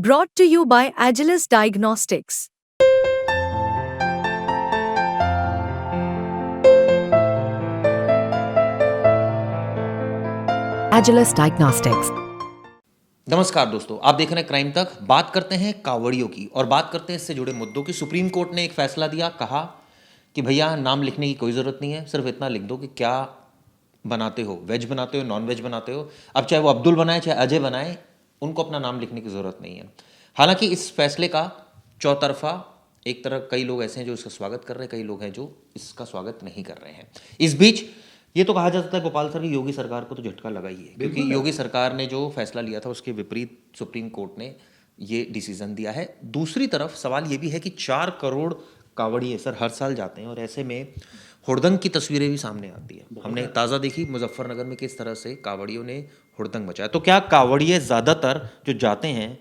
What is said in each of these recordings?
Brought to you by Agilus Diagnostics. Agilus Diagnostics. नमस्कार दोस्तों, आप देख रहे हैं क्राइम तक। बात करते हैं कावड़ियों की और बात करते हैं इससे जुड़े मुद्दों की। सुप्रीम कोर्ट ने एक फैसला दिया, कहा कि भैया नाम लिखने की कोई ज़रूरत नहीं है, सिर्फ इतना लिख दो कि क्या बनाते हो, वेज बनाते हो, नॉन वेज बनाते हो। अब चाहे वो अब्दुल बनाए चाहे अजय बनाए, उनको अपना नाम लिखने की ज़रूरत नहीं है। हालांकि इस फैसले का चौतरफा, एक तरह कई लोग ऐसे हैं जो इसका स्वागत कर रहे हैं, कई लोग हैं जो इसका स्वागत नहीं कर रहे हैं। इस बीच ये तो कहा जाता है गोपाल सर की योगी सरकार को तो झटका लगा ही है, क्योंकि योगी सरकार ने जो फैसला लिया था उसके विपरीत सुप्रीम कोर्ट ने ये डिसीजन दिया है। दूसरी तरफ सवाल ये भी है कि 4 करोड़ कावड़िए सर हर साल जाते हैं और ऐसे में हुड़दंग की तस्वीरें भी सामने आती है। हमने ताज़ा देखी मुजफ्फरनगर में किस तरह से कावड़ियों ने हुड़दंग मचाया। तो क्या कावड़िए ज़्यादातर जो जाते हैं,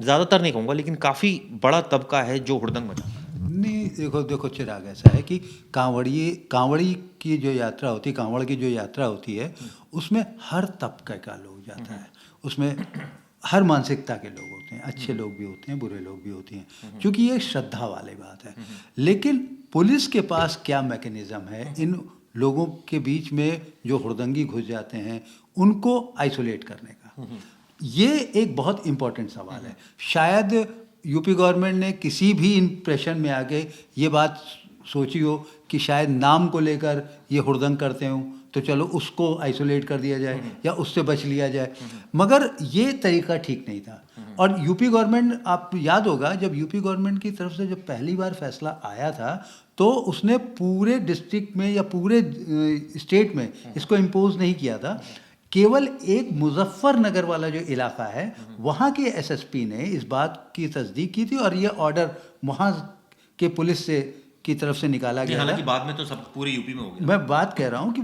ज़्यादातर नहीं कहूँगा लेकिन काफ़ी बड़ा तबका है जो हुड़दंग मचाता है? नहीं, देखो चिराग, ऐसा है कि कांवड़ी की जो यात्रा होती है, कांवड़ की जो यात्रा होती है, उसमें हर तबके का लोग जाता है। उसमें हर मानसिकता के लोग होते हैं, अच्छे लोग भी होते हैं, बुरे लोग भी होते हैं, क्योंकि ये श्रद्धा वाली बात है। लेकिन पुलिस के पास क्या मैकेनिज्म है इन लोगों के बीच में जो हुड़दंगी घुस जाते हैं उनको आइसोलेट करने का? ये एक बहुत इम्पोर्टेंट सवाल है। शायद यूपी गवर्नमेंट ने किसी भी इम्प्रेशन में आके ये बात सोची हो कि शायद नाम को लेकर ये हुड़दंग करते हों, तो चलो उसको आइसोलेट कर दिया जाए या उससे बच लिया जाए, मगर ये तरीका ठीक नहीं था। और यूपी गवर्नमेंट, आप याद होगा जब यूपी गवर्नमेंट की तरफ से जब पहली बार फैसला आया था तो उसने पूरे डिस्ट्रिक्ट में या पूरे स्टेट में इसको इम्पोज नहीं किया था। केवल एक मुजफ्फरनगर वाला जो इलाका है वहाँ के एसएसपी ने इस बात की तस्दीक की थी और ये ऑर्डर वहाँ के पुलिस से की तरफ से निकाला गया। हालांकि बाद में तो सब पूरे यूपी में हो गया। मैं बात कह रहा हूँ कि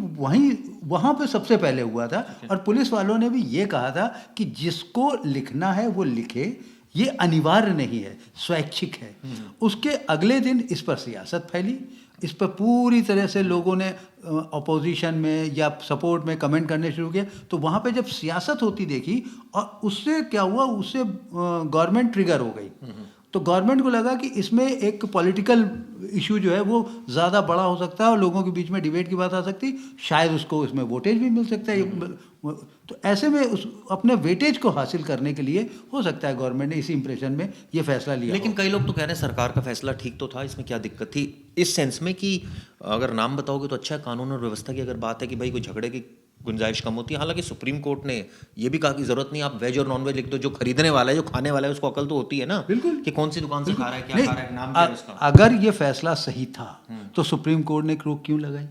वहाँ पे सबसे पहले हुआ था और पुलिस वालों ने भी ये कहा था कि जिसको लिखना है वो लिखे, ये अनिवार्य नहीं है, स्वैच्छिक है। उसके अगले दिन इस पर सियासत फैली, इस पर पूरी तरह से लोगों ने अपोजिशन में या सपोर्ट में कमेंट करने शुरू किए। तो वहाँ पे जब सियासत होती देखी और उससे क्या हुआ, उससे गवर्नमेंट ट्रिगर हो गई। तो गवर्नमेंट को लगा कि इसमें एक पॉलिटिकल इशू जो है वो ज़्यादा बड़ा हो सकता है और लोगों के बीच में डिबेट की बात आ सकती, शायद उसको इसमें वोटेज भी मिल सकता है। तो ऐसे में उस अपने वेटेज को हासिल करने के लिए हो सकता है गवर्नमेंट ने इसी इंप्रेशन में ये फैसला लिया। लेकिन कई लोग तो कह रहे हैं सरकार का फैसला ठीक तो था, इसमें क्या दिक्कत थी, इस सेंस में कि अगर नाम बताओगे तो अच्छा है। कानून और व्यवस्था की अगर बात है कि भाई कोई झगड़े की गुंजाइश कम होती है। हालांकि सुप्रीम कोर्ट ने ये भी कहा कि जरूरत नहीं, आप वेज और नॉन वेज लिख दो, जो खरीदने वाला है, जो खाने वाला है, उसको अकल तो होती है ना, बिल्कुल, कि कौन सी दुकान से खा रहा है, क्या खा रहा है, नाम क्या है उसका। अगर ये फैसला सही था तो सुप्रीम कोर्ट ने रोक क्यों लगाई?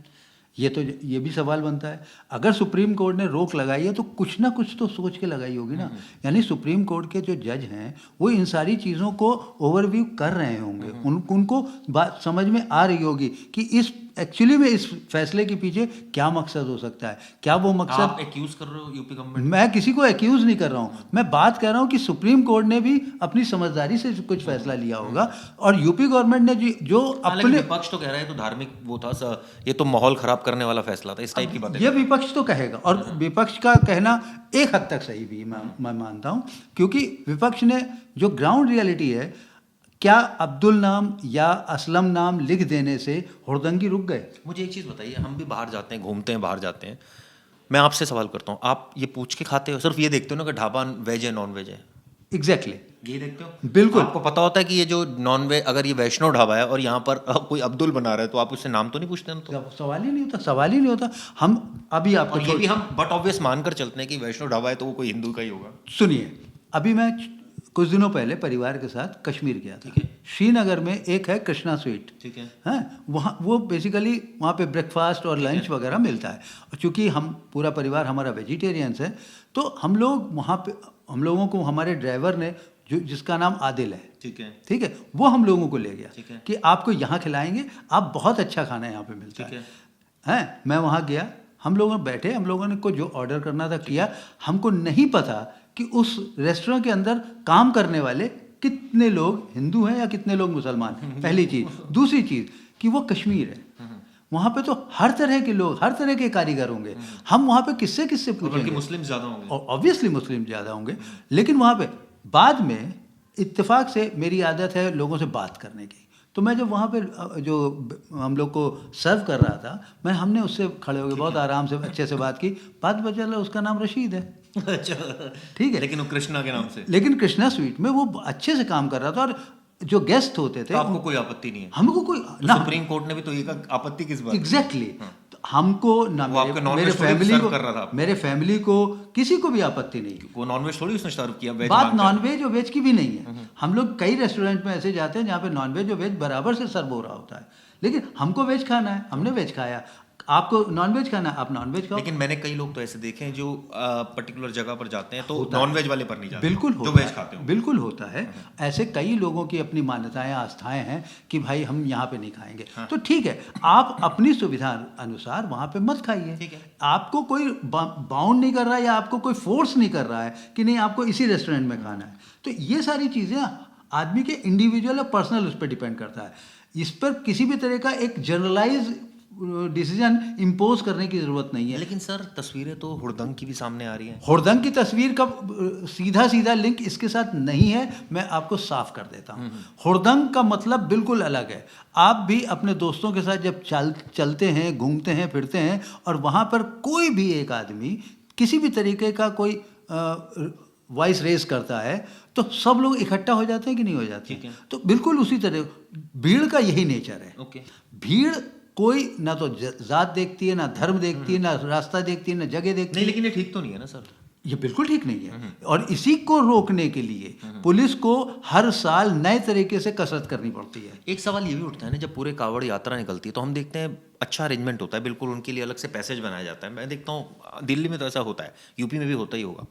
ये भी सवाल बनता है। अगर सुप्रीम कोर्ट ने रोक लगाई है तो कुछ ना कुछ तो सोच के लगाई होगी ना। यानी सुप्रीम कोर्ट के जो जज हैं वो इन सारी चीज़ों को ओवरव्यू कर रहे होंगे, उनको बात समझ में आ रही होगी कि इस एक्चुअली में इस फैसले के पीछे क्या मकसद हो सकता है। क्या वो मकसद, आप एक्यूज कर रहे हो यूपी गवर्नमेंट? मैं किसी को एक्यूज नहीं कर रहा हूँ, मैं बात कर रहा हूँ कि सुप्रीम कोर्ट ने भी अपनी समझदारी से कुछ फैसला लिया होगा और यूपी गवर्नमेंट ने जो अपने, विपक्ष तो कह रहा है तो धार्मिक वो था, ये तो माहौल खराब करने वाला फैसला था, इस टाइप की बात। ये विपक्ष तो कहेगा और विपक्ष का कहना एक हद तक सही भी मैं मानता हूँ, क्योंकि विपक्ष ने जो ग्राउंड रियलिटी है, क्या अब्दुल नाम या असलम नाम लिख देने से हुड़दंगी रुक गए? मुझे एक चीज़ बताइए, हम भी बाहर जाते हैं, घूमते हैं, बाहर जाते हैं, मैं आपसे सवाल करता हूँ, आप ये पूछ के खाते हो, सिर्फ ये देखते हो ना कि ढाबा वेज है नॉन वेज है? एग्जैक्टली, ये देखते हो? बिल्कुल। आपको पता होता है कि ये जो नॉन वेज, अगर ये वैष्णव ढाबा है और यहाँ पर कोई अब्दुल बना रहा है तो आप उससे नाम तो नहीं पूछते हैं? तो सवाल ही नहीं होता। हम अभी आपको ये भी हम बट ऑब्वियस मानकर चलते हैं कि वैष्णव ढाबा है तो वो कोई हिंदू का ही होगा। सुनिए, अभी मैं कुछ दिनों पहले परिवार के साथ कश्मीर गया था। श्रीनगर में एक है कृष्णा स्वीट, ठीक है, वहाँ वो बेसिकली वहाँ पे ब्रेकफास्ट और लंच वगैरह मिलता है। और चूँकि हम पूरा परिवार हमारा वेजिटेरियंस है तो हम लोग वहाँ पे, हम लोगों को हमारे ड्राइवर ने जिसका नाम आदिल है, ठीक है, वो हम लोगों को ले गया कि आपको यहाँ खिलाएंगे, आप बहुत अच्छा खाना यहाँ पे मिलता है। मैं वहाँ गया, हम लोग बैठे, हम लोगों ने को जो ऑर्डर करना था किया। हमको नहीं पता कि उस रेस्टोरेंट के अंदर काम करने वाले कितने लोग हिंदू हैं या कितने लोग मुसलमान हैं, पहली चीज़। दूसरी चीज़ कि वो कश्मीर है, वहाँ पे तो हर तरह के लोग, हर तरह के कारीगर होंगे। हम वहाँ पे किससे किससे बल्कि पूछेंगे? मुस्लिम ज़्यादा होंगे। ऑब्वियसली मुस्लिम ज़्यादा होंगे, लेकिन वहाँ पे बाद में इत्तेफाक से मेरी आदत है लोगों से बात करने की। तो मैं जब वहाँ पे जो हम लोग को सर्व कर रहा था, हमने उससे खड़े होकर बहुत आराम से अच्छे से बात की। बात पता चला उसका नाम रशीद है। अच्छा, ठीक है, लेकिन वो कृष्णा के नाम से। लेकिन कृष्णा स्वीट में वो अच्छे से काम कर रहा था, और जो गेस्ट होते थे तो आपको कोई आपत्ति नहीं है? हमको कोई तो ना, सुप्रीम कोर्ट ने भी तो ये कहा, आपत्ति किस बात की? एग्जैक्टली हमको ना, वो आपका नॉन मेरे वेज थोड़ी फैमिली सर्व को, कर रहा था आपको। मेरे फैमिली को किसी को भी आपत्ति नहीं। वो नॉनवेज थोड़ी उसने सर्व किया, वेज बात मांगकर। नॉन वेज और वेज की भी नहीं है। हम लोग कई रेस्टोरेंट में ऐसे जाते हैं जहाँ पे नॉन वेज और वेज बराबर से सर्व हो रहा होता है, लेकिन हमको वेज खाना है, हमने वेज खाया। आपको नॉन वेज खाना है, आप नॉन वेज खाओ। लेकिन मैंने कई लोग तो ऐसे देखे हैं जो पर्टिकुलर जगह पर जाते हैं तो होता है। नॉन वेज वाले पर नहीं जाते, बिल्कुल जो होता वेज है, खाते हो। बिल्कुल होता है। ऐसे कई लोगों की अपनी मान्यताएं, आस्थाएं हैं कि भाई हम यहाँ पे नहीं खाएंगे। तो ठीक है, आप अपनी सुविधा अनुसार वहाँ पे मत खाइए। ठीक है। आपको कोई बाउंड नहीं कर रहा है, या आपको कोई फोर्स नहीं कर रहा है कि नहीं आपको इसी रेस्टोरेंट में खाना है। तो ये सारी चीज़ें आदमी के इंडिविजुअल और पर्सनल उस पर डिपेंड करता है। इस पर किसी भी तरह का एक जनरलाइज डिसीजन इम्पोज करने की जरूरत नहीं है। लेकिन सर तस्वीरें तो हुड़दंग की भी सामने आ रही हैं। हुड़दंग की तस्वीर का सीधा सीधा लिंक इसके साथ नहीं है, मैं आपको साफ कर देता हूँ। हुड़दंग का मतलब बिल्कुल अलग है। आप भी अपने दोस्तों के साथ जब चलते हैं, घूमते हैं, फिरते हैं, और वहाँ पर कोई भी एक आदमी किसी भी तरीके का कोई वॉइस रेज करता है, तो सब लोग इकट्ठा हो जाते हैं कि नहीं हो जाते? ठीक है। तो बिल्कुल उसी तरह भीड़ का यही नेचर है। ओके। भीड़ कोई ना तो जात देखती है, ना धर्म देखती है, ना रास्ता देखती है, ना जगह देखती नहीं, है। लेकिन ये ठीक तो नहीं है ना सर? ये बिल्कुल ठीक नहीं है, और इसी को रोकने के लिए पुलिस को हर साल नए तरीके से कसरत करनी पड़ती है। एक सवाल ये भी उठता है ना, जब पूरे कावड़ यात्रा निकलती है तो हम देखते हैं अच्छा अरेंजमेंट होता है, बिल्कुल उनके लिए अलग से पैसेज बनाया जाता है। मैं देखता हूँ दिल्ली में तो ऐसा होता है, यूपी में भी होता ही होगा।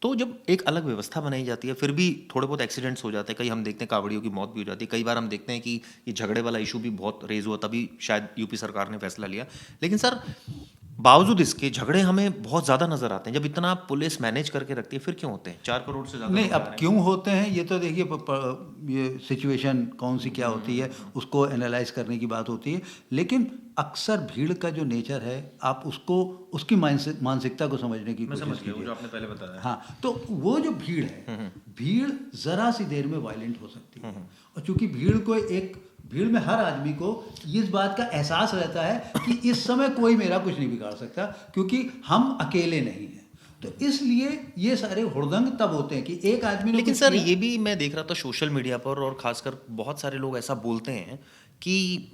तो जब एक अलग व्यवस्था बनाई जाती है, फिर भी थोड़े बहुत एक्सीडेंट्स हो जाते हैं। कई हम देखते हैं कावड़ियों की मौत भी हो जाती है। कई बार हम देखते हैं कि ये झगड़े वाला इशू भी बहुत रेज हुआ, तभी शायद यूपी सरकार ने फैसला लिया। लेकिन सर बावजूद इसके झगड़े हमें बहुत ज़्यादा नजर आते हैं। जब इतना पुलिस मैनेज करके रखती है, फिर क्यों होते हैं? 4 करोड़ से ज़्यादा नहीं, अब क्यों होते हैं ये तो देखिए, ये सिचुएशन कौन सी क्या होती है उसको एनालाइज करने की बात होती है। लेकिन अक्सर भीड़ का जो नेचर है, आप उसको उसकी मानसिकता को समझने की कोशिश कीजिए। जो आपने पहले बताया। हाँ, तो वो जो भीड़ है, भीड़ जरा सी देर में वायलेंट हो सकती है। और चूंकि भीड़ में हर आदमी को इस बात का एहसास रहता है कि इस समय कोई मेरा कुछ नहीं बिगाड़ सकता, क्योंकि हम अकेले नहीं हैं। तो इसलिए ये सारे हुड़दंग तब होते हैं कि एक आदमी ने लेकिन कुछ सर किया। ये भी मैं देख रहा था सोशल मीडिया पर, और खासकर बहुत सारे लोग ऐसा बोलते हैं कि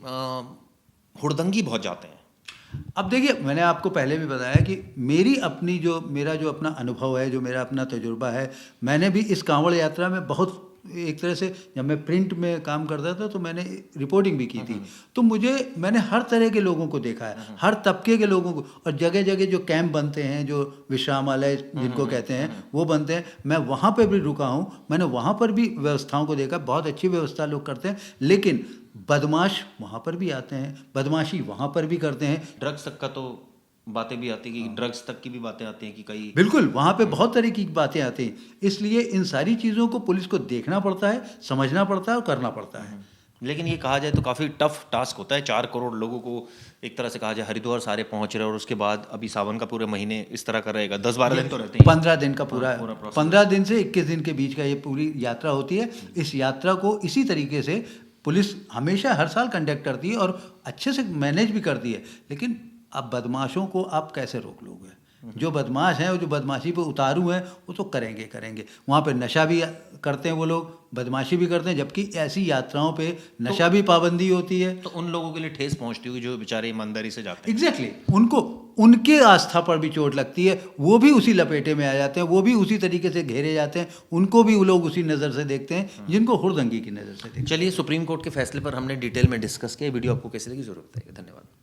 हुड़दंगी बहुत जाते हैं। अब देखिए, मैंने आपको पहले भी बताया कि मेरा जो अपना अनुभव है, जो मेरा अपना तजुर्बा है, मैंने भी इस कांवड़ यात्रा में बहुत, एक तरह से जब मैं प्रिंट में काम करता था तो मैंने रिपोर्टिंग भी की थी। तो मैंने हर तरह के लोगों को देखा है, हर तबके के लोगों को। और जगह जगह जो कैंप बनते हैं, जो विश्रामालय जिनको कहते हैं, वो बनते हैं। मैं वहाँ पर भी रुका हूँ, मैंने वहाँ पर भी व्यवस्थाओं को देखा। बहुत अच्छी व्यवस्था लोग करते हैं, लेकिन बदमाश वहाँ पर भी आते हैं, बदमाशी वहाँ पर भी करते हैं। ड्रग्स तक का तो बातें भी आती है कि ड्रग्स तक की भी बातें आती हैं कि कई, बिल्कुल वहाँ पे बहुत तरह की बातें आती हैं। इसलिए इन सारी चीज़ों को पुलिस को देखना पड़ता है, समझना पड़ता है और करना पड़ता है। लेकिन ये कहा जाए तो काफ़ी टफ टास्क होता है। 4 करोड़ लोगों को एक तरह से कहा जाए हरिद्वार सारे पहुंच रहे हैं, और उसके बाद अभी सावन का पूरे महीने इस तरह का रहेगा। 10-12 दिन तो रहते हैं। 15 दिन का पूरा process 15 दिन से 21 दिन के बीच का ये पूरी यात्रा होती है। इस यात्रा को इसी तरीके से पुलिस हमेशा हर साल कंडक्ट करती है और अच्छे से मैनेज भी करती है। लेकिन अब बदमाशों को आप कैसे रोक लोगे? जो बदमाश हैं और जो बदमाशी पे उतारू हैं, वो तो करेंगे। वहाँ पे नशा भी करते हैं वो लोग, बदमाशी भी करते हैं, जबकि ऐसी यात्राओं पे नशा भी पाबंदी होती है। तो उन लोगों के लिए ठेस पहुंचती होगी जो बेचारे ईमानदारी से जाते हैं। एग्जैक्टली उनको उनके आस्था पर भी चोट लगती है, वो भी उसी लपेटे में आ जाते हैं, वो भी उसी तरीके से घेरे जाते हैं, उनको भी वो लोग उसी नज़र से देखते हैं जिनको हुड़दंगी की नज़र से देखते हैं। चलिए, सुप्रीम कोर्ट के फैसले पर हमने डिटेल में डिस्कस किया। वीडियो आपको कैसे लगी जरूर बताइए। धन्यवाद।